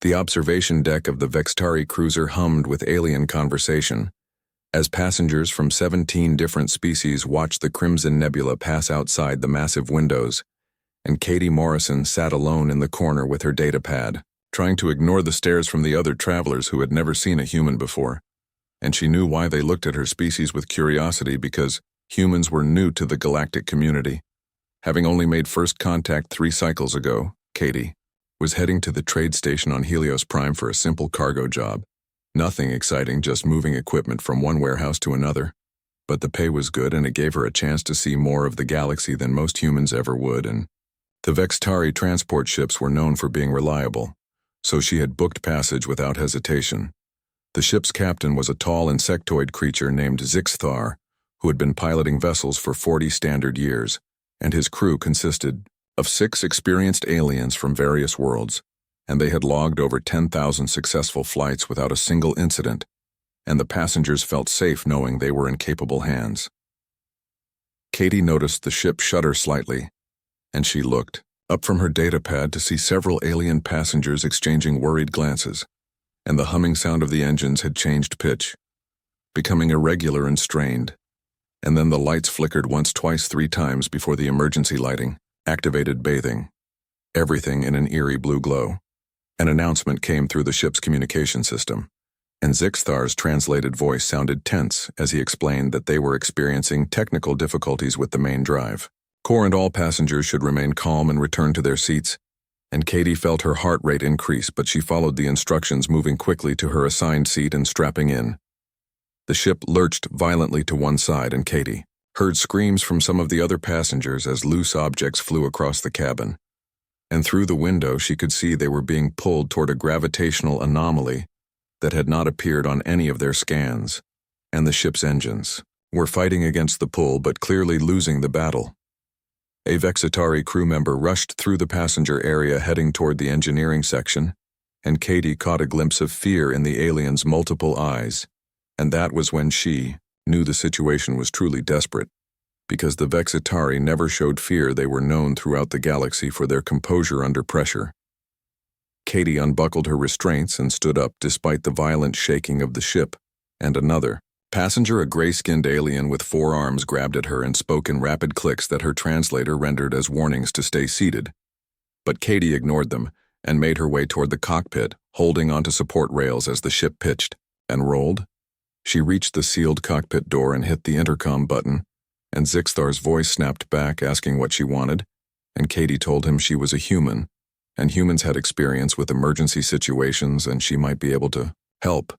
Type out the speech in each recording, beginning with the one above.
The observation deck of the Vextari cruiser hummed with alien conversation, as passengers from 17 different species watched the Crimson Nebula pass outside the massive windows, and Katie Morrison sat alone in the corner with her datapad, trying to ignore the stares from the other travelers who had never seen a human before. And she knew why they looked at her species with curiosity, because humans were new to the galactic community. Having only made first contact 3 cycles ago, Katie was heading to the trade station on Helios Prime for a simple cargo job. Nothing exciting, just moving equipment from one warehouse to another. But the pay was good, and it gave her a chance to see more of the galaxy than most humans ever would, and the Vextari transport ships were known for being reliable, so she had booked passage without hesitation. The ship's captain was a tall insectoid creature named Zixthar, who had been piloting vessels for 40 standard years, and his crew consisted of 6 experienced aliens from various worlds, and they had logged over 10,000 successful flights without a single incident, and the passengers felt safe knowing they were in capable hands. Katie noticed the ship shudder slightly, and she looked up from her datapad to see several alien passengers exchanging worried glances, and the humming sound of the engines had changed pitch, becoming irregular and strained, and then the lights flickered once, twice, 3 times before the emergency lighting activated bathing, everything in an eerie blue glow. An announcement came through the ship's communication system, and Zixthar's translated voice sounded tense as he explained that they were experiencing technical difficulties with the main drive. Core and all passengers should remain calm and return to their seats, and Katie felt her heart rate increase, but she followed the instructions, moving quickly to her assigned seat and strapping in. The ship lurched violently to one side, and Katie heard screams from some of the other passengers as loose objects flew across the cabin. And through the window she could see they were being pulled toward a gravitational anomaly that had not appeared on any of their scans, and the ship's engines were fighting against the pull but clearly losing the battle. A Vextari crew member rushed through the passenger area heading toward the engineering section, and Katie caught a glimpse of fear in the alien's multiple eyes, and that was when she knew the situation was truly desperate, because the Vextari never showed fear. They were known throughout the galaxy for their composure under pressure. Katie unbuckled her restraints and stood up despite the violent shaking of the ship, and another passenger, a gray-skinned alien with 4 arms, grabbed at her and spoke in rapid clicks that her translator rendered as warnings to stay seated. But Katie ignored them and made her way toward the cockpit, holding onto support rails as the ship pitched and rolled. She reached the sealed cockpit door and hit the intercom button, and Zixthar's voice snapped back asking what she wanted, and Katie told him she was a human, and humans had experience with emergency situations and she might be able to help.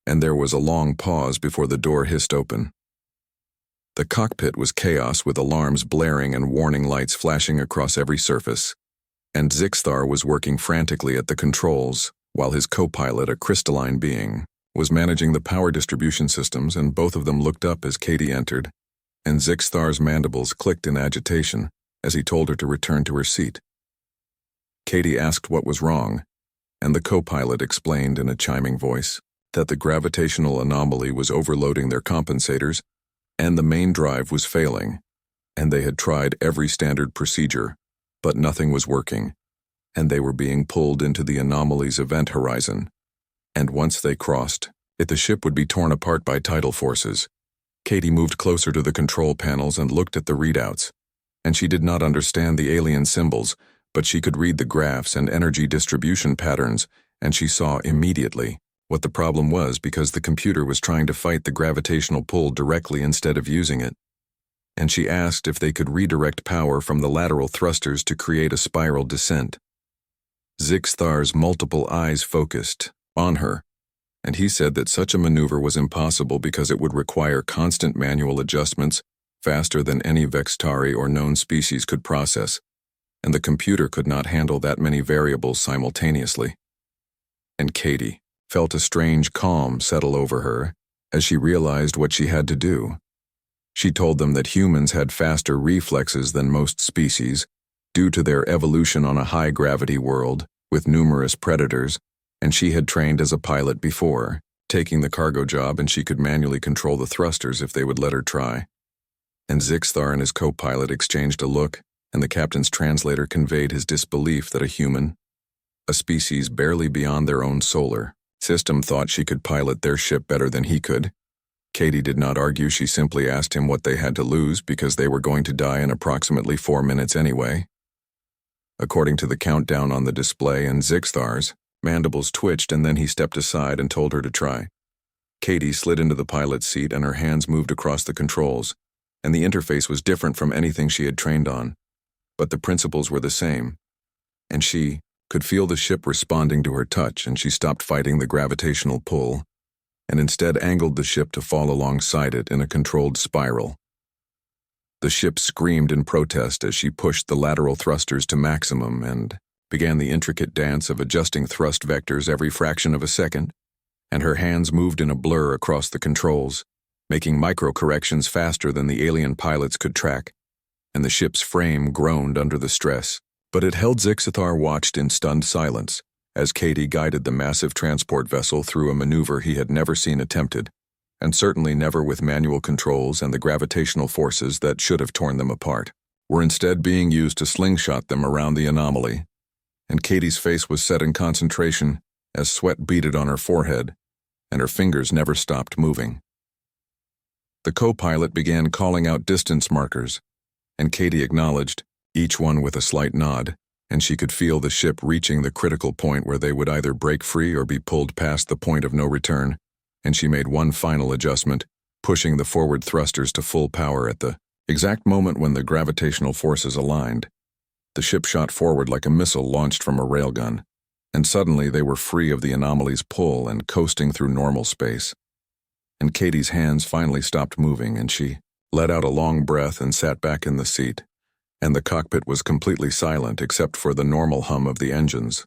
And there was a long pause before the door hissed open. The cockpit was chaos, with alarms blaring and warning lights flashing across every surface, and Zixthar was working frantically at the controls, while his co-pilot, a crystalline being, was managing the power distribution systems, and both of them looked up as Katie entered, and Zixthar's mandibles clicked in agitation as he told her to return to her seat. Katie asked what was wrong, and the co-pilot explained in a chiming voice that the gravitational anomaly was overloading their compensators, and the main drive was failing, and they had tried every standard procedure, but nothing was working, and they were being pulled into the anomaly's event horizon. And once they crossed it, the ship would be torn apart by tidal forces. Katie moved closer to the control panels and looked at the readouts, and she did not understand the alien symbols, but she could read the graphs and energy distribution patterns, and she saw immediately what the problem was, because the computer was trying to fight the gravitational pull directly instead of using it. And she asked if they could redirect power from the lateral thrusters to create a spiral descent. Zixthar's multiple eyes focused on her, and he said that such a maneuver was impossible because it would require constant manual adjustments faster than any Vextari or known species could process, and the computer could not handle that many variables simultaneously. And Katie felt a strange calm settle over her as she realized what she had to do. She told them that humans had faster reflexes than most species due to their evolution on a high-gravity world with numerous predators, and she had trained as a pilot before, taking the cargo job, and she could manually control the thrusters if they would let her try. And Zixthar and his co-pilot exchanged a look, and the captain's translator conveyed his disbelief that a human a species barely beyond their own solar system, thought she could pilot their ship better than he could. Katie did not argue. She simply asked him what they had to lose because they were going to die in approximately 4 minutes anyway. According to the countdown on the display and Zixthar's mandibles twitched, and then he stepped aside and told her to try. Katie slid into the pilot's seat and her hands moved across the controls, and the interface was different from anything she had trained on. But the principles were the same, and she could feel the ship responding to her touch, and she stopped fighting the gravitational pull and instead angled the ship to fall alongside it in a controlled spiral. The ship screamed in protest as she pushed the lateral thrusters to maximum and began the intricate dance of adjusting thrust vectors every fraction of a second, and her hands moved in a blur across the controls, making micro-corrections faster than the alien pilots could track, and the ship's frame groaned under the stress. But it held. Zixthar watched in stunned silence as Katie guided the massive transport vessel through a maneuver he had never seen attempted, and certainly never with manual controls, and the gravitational forces that should have torn them apart were instead being used to slingshot them around the anomaly, and Katie's face was set in concentration as sweat beaded on her forehead, and her fingers never stopped moving. The co-pilot began calling out distance markers, and Katie acknowledged, each one with a slight nod, and she could feel the ship reaching the critical point where they would either break free or be pulled past the point of no return, and she made one final adjustment, pushing the forward thrusters to full power at the exact moment when the gravitational forces aligned. The ship shot forward like a missile launched from a railgun, and suddenly they were free of the anomaly's pull and coasting through normal space. And Katie's hands finally stopped moving, and she let out a long breath and sat back in the seat, and the cockpit was completely silent except for the normal hum of the engines.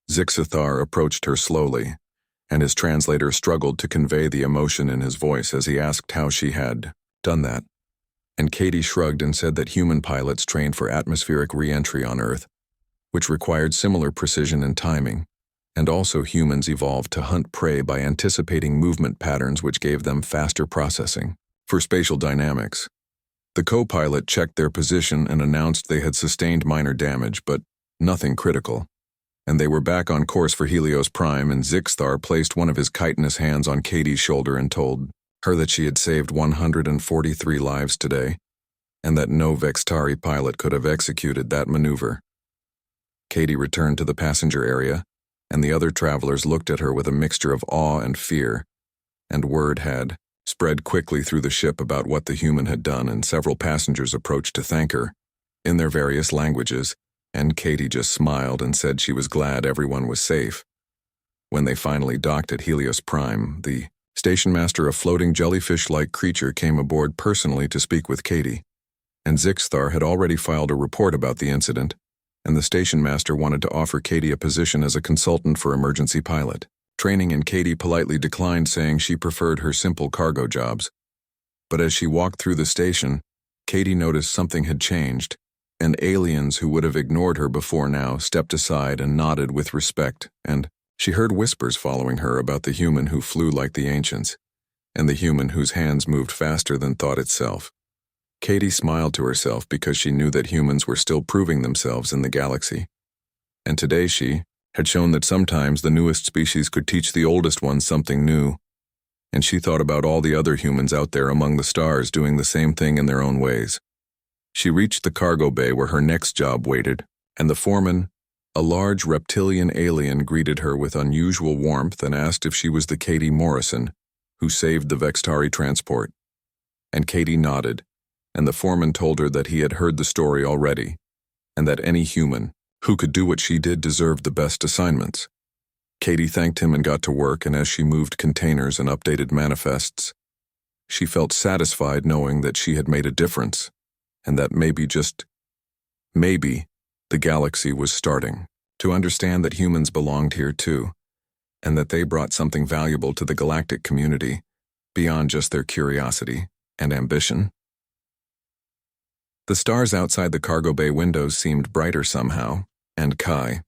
Zixthar approached her slowly, and his translator struggled to convey the emotion in his voice as he asked how she had done that. And Katie shrugged and said that human pilots trained for atmospheric re-entry on Earth, which required similar precision and timing, and also humans evolved to hunt prey by anticipating movement patterns which gave them faster processing. For spatial dynamics, the co-pilot checked their position and announced they had sustained minor damage, but nothing critical, and they were back on course for Helios Prime, and Zixthar placed one of his chitinous hands on Katie's shoulder and told her that she had saved 143 lives today, and that no Vextari pilot could have executed that maneuver. Katie returned to the passenger area, and the other travelers looked at her with a mixture of awe and fear, and word had spread quickly through the ship about what the human had done, and several passengers approached to thank her in their various languages, and Katie just smiled and said she was glad everyone was safe. When they finally docked at Helios Prime, the station master, a floating jellyfish-like creature, came aboard personally to speak with Katie, and Zixthar had already filed a report about the incident, and the station master wanted to offer Katie a position as a consultant for emergency pilot training, and Katie politely declined, saying she preferred her simple cargo jobs. But as she walked through the station, Katie noticed something had changed, and aliens who would have ignored her before now stepped aside and nodded with respect, and she heard whispers following her about the human who flew like the ancients, and the human whose hands moved faster than thought itself. Katie smiled to herself because she knew that humans were still proving themselves in the galaxy, and today she had shown that sometimes the newest species could teach the oldest ones something new, and she thought about all the other humans out there among the stars doing the same thing in their own ways. She reached the cargo bay where her next job waited, and the foreman, a large reptilian alien, greeted her with unusual warmth and asked if she was the Katie Morrison who saved the Vextari transport. And Katie nodded, and the foreman told her that he had heard the story already, and that any human who could do what she did deserved the best assignments. Katie thanked him and got to work, and as she moved containers and updated manifests, she felt satisfied knowing that she had made a difference, and that maybe, just maybe, the galaxy was starting to understand that humans belonged here too, and that they brought something valuable to the galactic community beyond just their curiosity and ambition. The stars outside the cargo bay windows seemed brighter somehow, and Kai,